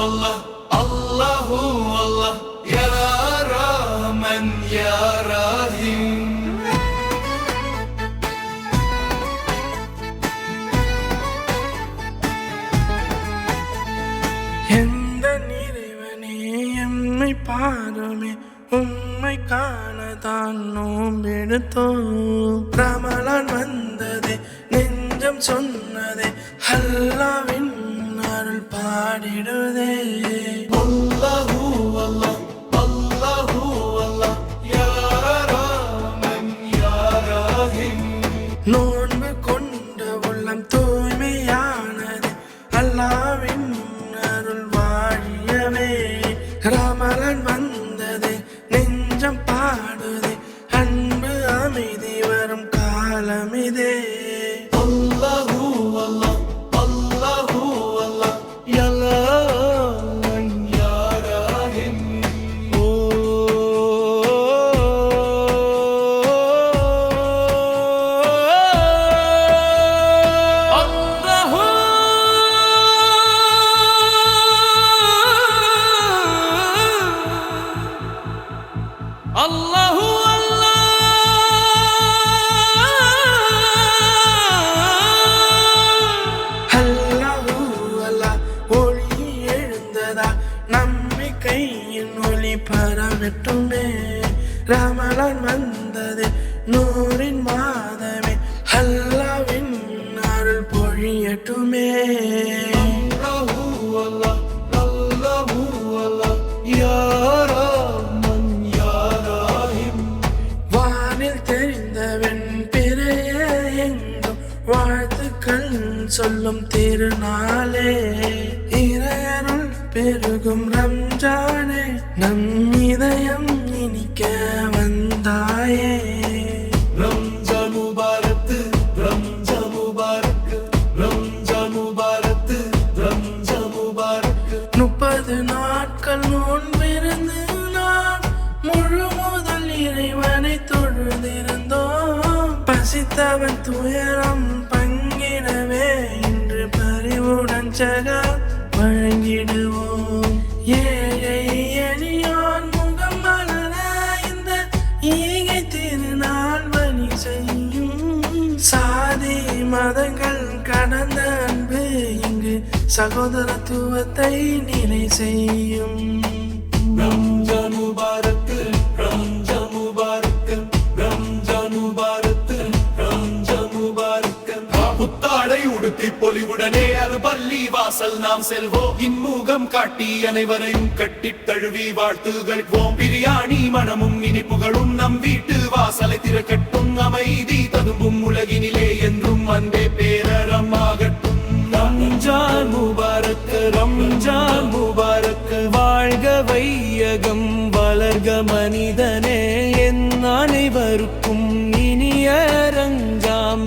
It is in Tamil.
Allah, Allahu Allah, Ya Rahman Ya Rahim. எந்த இறைவனே எம்மை பாருமே உம்மை காணதான் நோம்பெடுத்தோம். ரமலான் வந்ததே நெஞ்சம் சொன்னதே அல்லாஹ்வின் அருள் பாடிடுதே. Allahu Allah, Allahu Allah, Ya Rahman Ya Rahim. நோன்பு கொண்ட உள்ளம் தூய்மையானது அல்லாஹ்வின் அருள் வாழியவே. ரமலான் வந்ததே நெஞ்சம் பாடுதே அன்பு அமைதி வரும் காலமிதே. Allahu Allah, Allahu Allah, Ya Rahman Ya Rahim. Allahu நம்பிக்கையின் ஒளி பரவட்டுமே. ரமலான் வந்தது நூறின் மாதமே அல்லாஹ்வின் அருள் பொழியட்டுமே. Allahu Allah, Allahu Allah, Ya Rahman Ya Rahim. வானில் தெரிந்தவன் பிறைய எங்கும் வாழ்த்துக்கள் சொல்லும் திருநாளே. இறையருள் பெருகும் ரம்ஜானே நம் இதயம் இனிக்க வந்தாயே. ரம்ஜான் முபாரக், ரம்ஜான் முபாரக், ரம்ஜான் முபாரக், ரம்ஜான் முபாரக். 30 நாட்கள் நோன்பிருந்து நாம் முழு முதல் இறைவனை தொழுதிருந்தோம். பசித்தவன் துயரம் பங்கிடவே இன்று பரிவுடன் சகா வழங்கிடுவோம். ஏழை எளியோன் முகம் மலர இந்த ஈகை திருநாள் வழி செய்யும். சாதி மதங்கள் கடந்த அன்பு இங்கு சகோதரத்துவத்தை நிலை செய்யும். ரம்ஜான் முபாரக், ரம்ஜான் முபாரக், ரம்ஜான் முபாரக், ரம்ஜான் முபாரக். புத்தாடை உடுத்தி பொலிவுடனே அது பள்ளி வாசல் நாம் செல்வோம். இன்முகம் காட்டி அனைவரையும் கட்டித் தழுவி வாழ்த்துகள்வோம். பிரியாணி மனமும் இனிப்புகளும் நம் வீட்டு வாசலை திறக்கட்டும். அமைதி ததும்பும் உலகினிலே என்றும் அன்பே பேரறமாகட்டும். ரம்ஜான் முபாரக், ரம்ஜான் முபாரக். வாழ்க வையகம் வளர்க மனிதனே என் அனைவருக்கும் இனிய ரம்ஜான்